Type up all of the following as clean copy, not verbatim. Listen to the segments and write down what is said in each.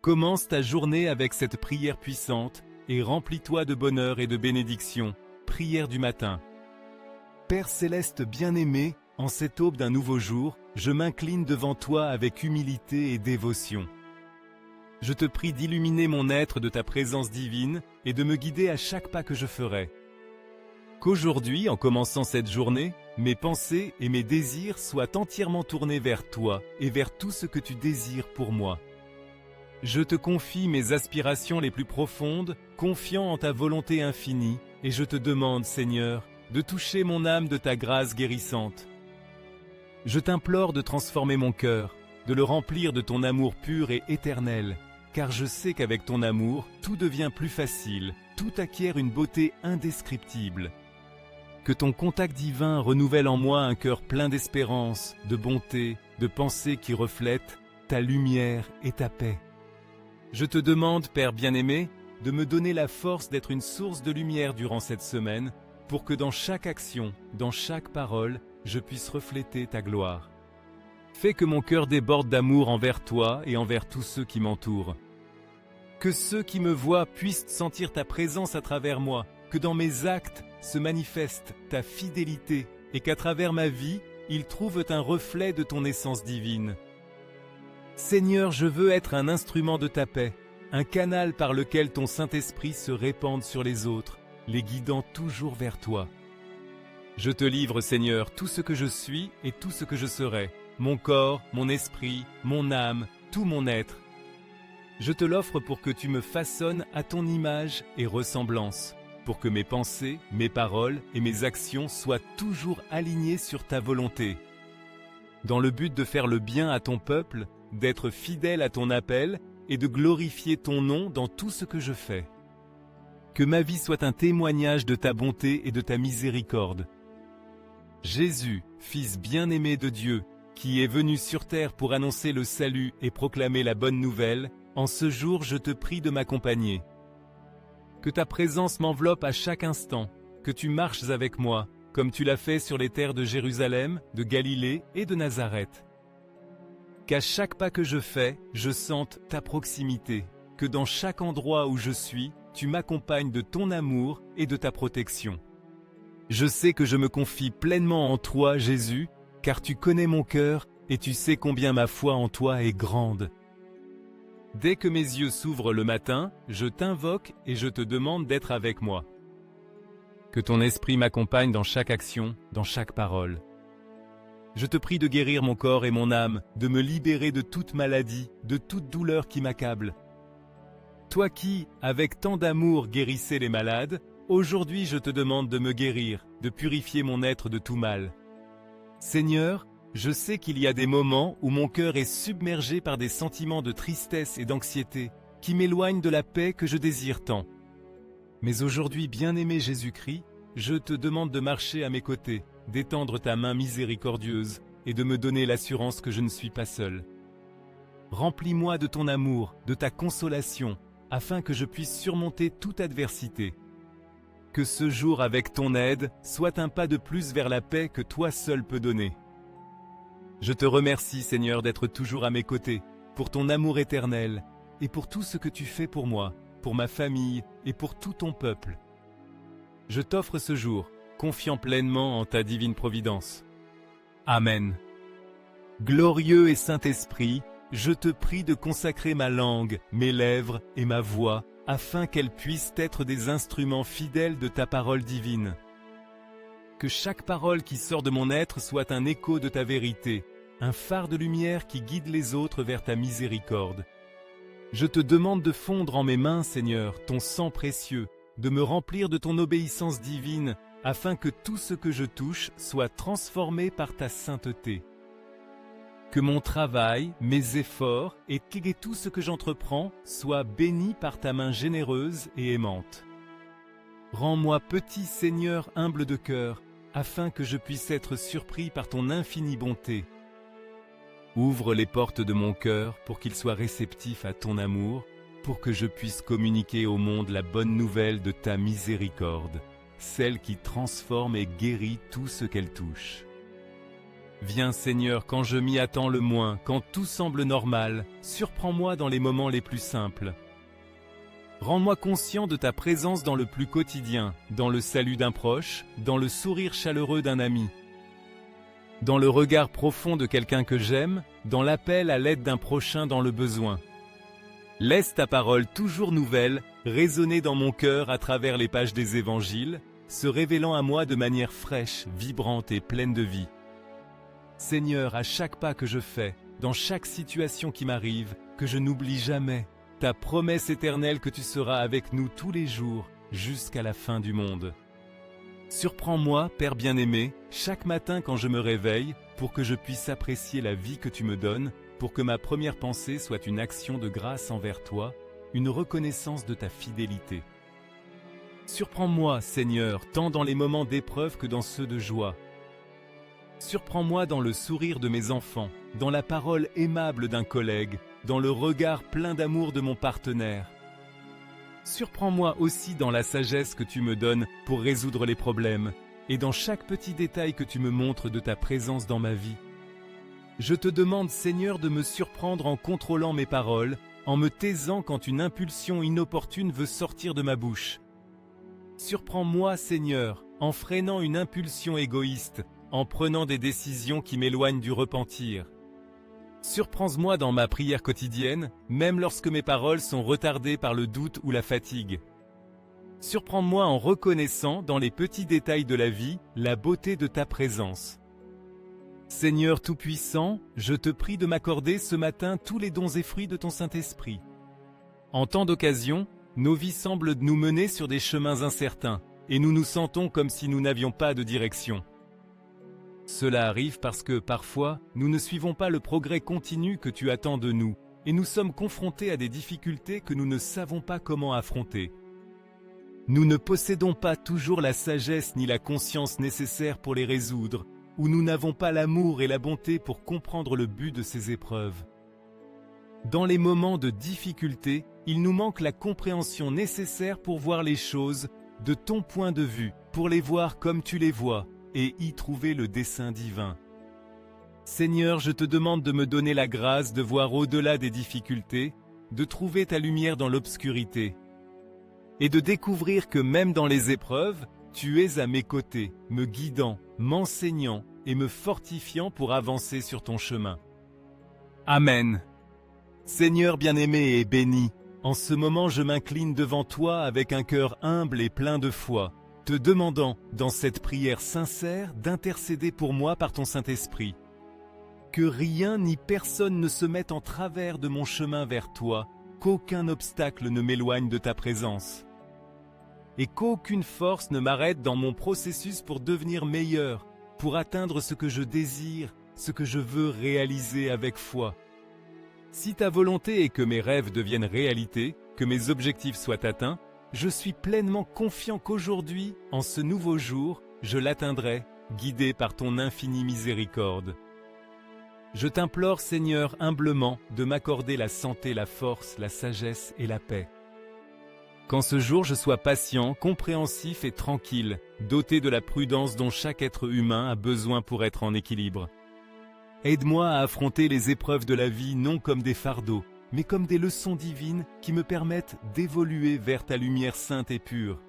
Commence ta journée avec cette prière puissante et remplis-toi de bonheur et de bénédiction. Prière du matin. Père céleste bien-aimé, en cette aube d'un nouveau jour, je m'incline devant toi avec humilité et dévotion. Je te prie d'illuminer mon être de ta présence divine et de me guider à chaque pas que je ferai. Qu'aujourd'hui, en commençant cette journée, mes pensées et mes désirs soient entièrement tournés vers toi et vers tout ce que tu désires pour moi. Je te confie mes aspirations les plus profondes, confiant en ta volonté infinie, et je te demande, Seigneur, de toucher mon âme de ta grâce guérissante. Je t'implore de transformer mon cœur, de le remplir de ton amour pur et éternel, car je sais qu'avec ton amour, tout devient plus facile, tout acquiert une beauté indescriptible. Que ton contact divin renouvelle en moi un cœur plein d'espérance, de bonté, de pensées qui reflètent ta lumière et ta paix. Je te demande, Père bien-aimé, de me donner la force d'être une source de lumière durant cette semaine, pour que dans chaque action, dans chaque parole, je puisse refléter ta gloire. Fais que mon cœur déborde d'amour envers toi et envers tous ceux qui m'entourent. Que ceux qui me voient puissent sentir ta présence à travers moi, que dans mes actes se manifeste ta fidélité et qu'à travers ma vie, ils trouvent un reflet de ton essence divine. Seigneur, je veux être un instrument de ta paix, un canal par lequel ton Saint-Esprit se répande sur les autres, les guidant toujours vers toi. Je te livre, Seigneur, tout ce que je suis et tout ce que je serai, mon corps, mon esprit, mon âme, tout mon être. Je te l'offre pour que tu me façonnes à ton image et ressemblance, pour que mes pensées, mes paroles et mes actions soient toujours alignées sur ta volonté. Dans le but de faire le bien à ton peuple, d'être fidèle à ton appel et de glorifier ton nom dans tout ce que je fais. Que ma vie soit un témoignage de ta bonté et de ta miséricorde. Jésus, Fils bien-aimé de Dieu, qui est venu sur terre pour annoncer le salut et proclamer la bonne nouvelle, en ce jour je te prie de m'accompagner. Que ta présence m'enveloppe à chaque instant, que tu marches avec moi, comme tu l'as fait sur les terres de Jérusalem, de Galilée et de Nazareth. Qu'à chaque pas que je fais, je sente ta proximité, que dans chaque endroit où je suis, tu m'accompagnes de ton amour et de ta protection. Je sais que je me confie pleinement en toi, Jésus, car tu connais mon cœur et tu sais combien ma foi en toi est grande. Dès que mes yeux s'ouvrent le matin, je t'invoque et je te demande d'être avec moi. Que ton esprit m'accompagne dans chaque action, dans chaque parole. Je te prie de guérir mon corps et mon âme, de me libérer de toute maladie, de toute douleur qui m'accable. Toi qui, avec tant d'amour, guérissais les malades, aujourd'hui je te demande de me guérir, de purifier mon être de tout mal. Seigneur, je sais qu'il y a des moments où mon cœur est submergé par des sentiments de tristesse et d'anxiété, qui m'éloignent de la paix que je désire tant. Mais aujourd'hui, bien-aimé Jésus-Christ, je te demande de marcher à mes côtés, d'étendre ta main miséricordieuse et de me donner l'assurance que je ne suis pas seul. Remplis-moi de ton amour, de ta consolation, afin que je puisse surmonter toute adversité. Que ce jour avec ton aide soit un pas de plus vers la paix que toi seul peux donner. Je te remercie, Seigneur, d'être toujours à mes côtés, pour ton amour éternel et pour tout ce que tu fais pour moi, pour ma famille et pour tout ton peuple. Je t'offre ce jour, confiant pleinement en ta divine providence. Amen. Glorieux et Saint-Esprit, je te prie de consacrer ma langue, mes lèvres et ma voix, afin qu'elles puissent être des instruments fidèles de ta parole divine. Que chaque parole qui sort de mon être soit un écho de ta vérité, un phare de lumière qui guide les autres vers ta miséricorde. Je te demande de fondre en mes mains, Seigneur, ton sang précieux, de me remplir de ton obéissance divine, afin que tout ce que je touche soit transformé par ta sainteté. Que mon travail, mes efforts et tout ce que j'entreprends soit béni par ta main généreuse et aimante. Rends-moi petit, Seigneur, humble de cœur, afin que je puisse être surpris par ton infinie bonté. Ouvre les portes de mon cœur pour qu'il soit réceptif à ton amour, pour que je puisse communiquer au monde la bonne nouvelle de ta miséricorde, celle qui transforme et guérit tout ce qu'elle touche. Viens Seigneur quand je m'y attends le moins, quand tout semble normal, surprends-moi dans les moments les plus simples. Rends-moi conscient de ta présence dans le plus quotidien, dans le salut d'un proche, dans le sourire chaleureux d'un ami, dans le regard profond de quelqu'un que j'aime, dans l'appel à l'aide d'un prochain dans le besoin. Laisse ta parole toujours nouvelle résonner dans mon cœur à travers les pages des évangiles, se révélant à moi de manière fraîche, vibrante et pleine de vie. Seigneur, à chaque pas que je fais, dans chaque situation qui m'arrive, que je n'oublie jamais ta promesse éternelle que tu seras avec nous tous les jours, jusqu'à la fin du monde. Surprends-moi, Père bien-aimé, chaque matin quand je me réveille, pour que je puisse apprécier la vie que tu me donnes, pour que ma première pensée soit une action de grâce envers toi, une reconnaissance de ta fidélité. Surprends-moi, Seigneur, tant dans les moments d'épreuve que dans ceux de joie. Surprends-moi dans le sourire de mes enfants, dans la parole aimable d'un collègue, dans le regard plein d'amour de mon partenaire. Surprends-moi aussi dans la sagesse que tu me donnes pour résoudre les problèmes, et dans chaque petit détail que tu me montres de ta présence dans ma vie. Je te demande, Seigneur, de me surprendre en contrôlant mes paroles, en me taisant quand une impulsion inopportune veut sortir de ma bouche. Surprends-moi, Seigneur, en freinant une impulsion égoïste, en prenant des décisions qui m'éloignent du repentir. Surprends-moi dans ma prière quotidienne, même lorsque mes paroles sont retardées par le doute ou la fatigue. Surprends-moi en reconnaissant, dans les petits détails de la vie, la beauté de ta présence. Seigneur Tout-Puissant, je te prie de m'accorder ce matin tous les dons et fruits de ton Saint-Esprit. En tant d'occasions, nos vies semblent nous mener sur des chemins incertains, et nous nous sentons comme si nous n'avions pas de direction. Cela arrive parce que, parfois, nous ne suivons pas le progrès continu que tu attends de nous, et nous sommes confrontés à des difficultés que nous ne savons pas comment affronter. Nous ne possédons pas toujours la sagesse ni la conscience nécessaires pour les résoudre, ou nous n'avons pas l'amour et la bonté pour comprendre le but de ces épreuves. Dans les moments de difficulté, il nous manque la compréhension nécessaire pour voir les choses de ton point de vue, pour les voir comme tu les vois, et y trouver le dessein divin. Seigneur, je te demande de me donner la grâce de voir au-delà des difficultés, de trouver ta lumière dans l'obscurité, et de découvrir que même dans les épreuves, tu es à mes côtés, me guidant, m'enseignant et me fortifiant pour avancer sur ton chemin. Amen. Seigneur bien-aimé et béni, en ce moment je m'incline devant toi avec un cœur humble et plein de foi, te demandant, dans cette prière sincère, d'intercéder pour moi par ton Saint-Esprit. Que rien ni personne ne se mette en travers de mon chemin vers toi, qu'aucun obstacle ne m'éloigne de ta présence. Et qu'aucune force ne m'arrête dans mon processus pour devenir meilleur, pour atteindre ce que je désire, ce que je veux réaliser avec foi. Si ta volonté est que mes rêves deviennent réalité, que mes objectifs soient atteints, je suis pleinement confiant qu'aujourd'hui, en ce nouveau jour, je l'atteindrai, guidé par ton infinie miséricorde. Je t'implore, Seigneur, humblement, de m'accorder la santé, la force, la sagesse et la paix. Qu'en ce jour je sois patient, compréhensif et tranquille, doté de la prudence dont chaque être humain a besoin pour être en équilibre. Aide-moi à affronter les épreuves de la vie non comme des fardeaux, mais comme des leçons divines qui me permettent d'évoluer vers ta lumière sainte et pure.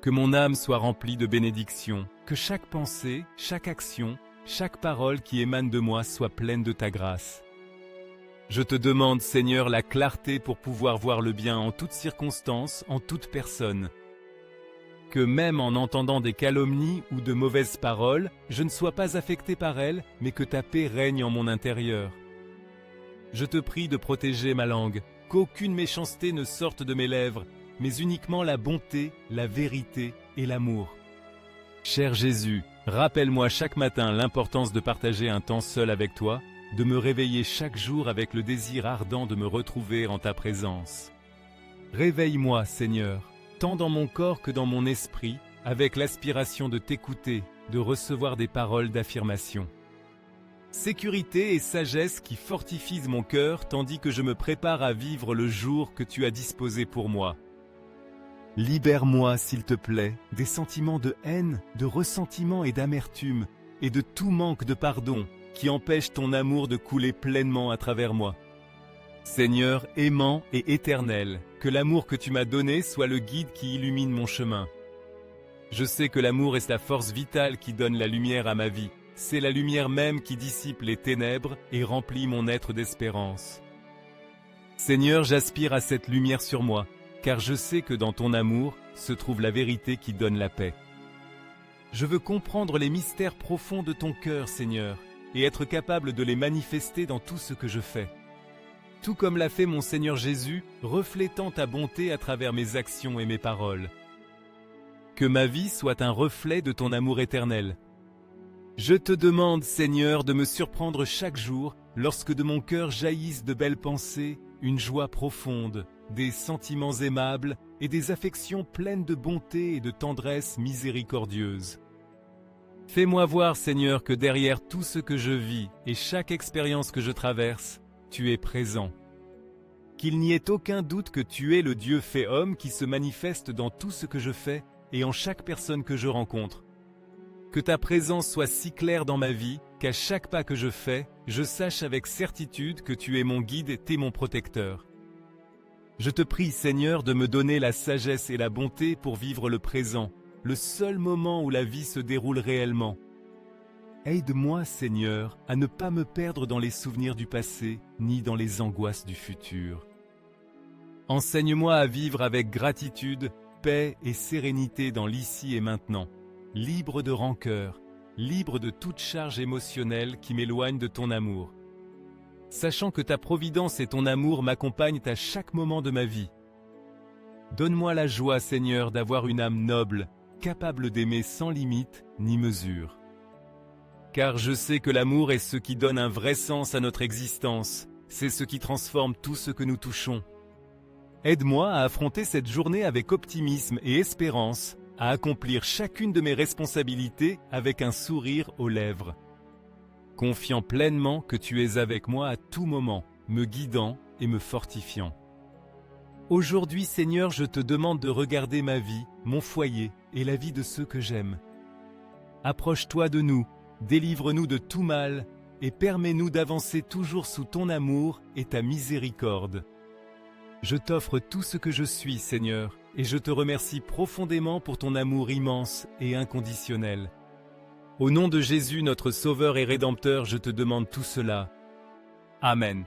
Que mon âme soit remplie de bénédictions, que chaque pensée, chaque action, chaque parole qui émane de moi soit pleine de ta grâce. Je te demande, Seigneur, la clarté pour pouvoir voir le bien en toutes circonstances, en toute personne. Que même en entendant des calomnies ou de mauvaises paroles, je ne sois pas affecté par elles, mais que ta paix règne en mon intérieur. Je te prie de protéger ma langue, qu'aucune méchanceté ne sorte de mes lèvres, mais uniquement la bonté, la vérité et l'amour. Cher Jésus, rappelle-moi chaque matin l'importance de partager un temps seul avec toi, de me réveiller chaque jour avec le désir ardent de me retrouver en ta présence. Réveille-moi, Seigneur, tant dans mon corps que dans mon esprit, avec l'aspiration de t'écouter, de recevoir des paroles d'affirmation. Sécurité et sagesse qui fortifient mon cœur tandis que je me prépare à vivre le jour que tu as disposé pour moi. Libère-moi, s'il te plaît, des sentiments de haine, de ressentiment et d'amertume, et de tout manque de pardon qui empêche ton amour de couler pleinement à travers moi. Seigneur aimant et éternel, que l'amour que tu m'as donné soit le guide qui illumine mon chemin. Je sais que l'amour est la force vitale qui donne la lumière à ma vie. C'est la lumière même qui dissipe les ténèbres et remplit mon être d'espérance. Seigneur, j'aspire à cette lumière sur moi, car je sais que dans ton amour se trouve la vérité qui donne la paix. Je veux comprendre les mystères profonds de ton cœur, Seigneur, et être capable de les manifester dans tout ce que je fais. Tout comme l'a fait mon Seigneur Jésus, reflétant ta bonté à travers mes actions et mes paroles. Que ma vie soit un reflet de ton amour éternel. Je te demande, Seigneur, de me surprendre chaque jour lorsque de mon cœur jaillissent de belles pensées, une joie profonde, des sentiments aimables et des affections pleines de bonté et de tendresse miséricordieuse. Fais-moi voir, Seigneur, que derrière tout ce que je vis et chaque expérience que je traverse, tu es présent. Qu'il n'y ait aucun doute que tu es le Dieu fait homme qui se manifeste dans tout ce que je fais et en chaque personne que je rencontre. Que ta présence soit si claire dans ma vie qu'à chaque pas que je fais, je sache avec certitude que tu es mon guide et t'es mon protecteur. Je te prie, Seigneur, de me donner la sagesse et la bonté pour vivre le présent, le seul moment où la vie se déroule réellement. Aide-moi, Seigneur, à ne pas me perdre dans les souvenirs du passé, ni dans les angoisses du futur. Enseigne-moi à vivre avec gratitude, paix et sérénité dans l'ici et maintenant, libre de rancœur, libre de toute charge émotionnelle qui m'éloigne de ton amour. Sachant que ta providence et ton amour m'accompagnent à chaque moment de ma vie. Donne-moi la joie, Seigneur, d'avoir une âme noble, capable d'aimer sans limite ni mesure. Car je sais que l'amour est ce qui donne un vrai sens à notre existence, c'est ce qui transforme tout ce que nous touchons. Aide-moi à affronter cette journée avec optimisme et espérance, à accomplir chacune de mes responsabilités avec un sourire aux lèvres. Confiant pleinement que tu es avec moi à tout moment, me guidant et me fortifiant. Aujourd'hui, Seigneur, je te demande de regarder ma vie, mon foyer et la vie de ceux que j'aime. Approche-toi de nous, délivre-nous de tout mal et permets-nous d'avancer toujours sous ton amour et ta miséricorde. Je t'offre tout ce que je suis, Seigneur, et je te remercie profondément pour ton amour immense et inconditionnel. Au nom de Jésus, notre Sauveur et Rédempteur, je te demande tout cela. Amen.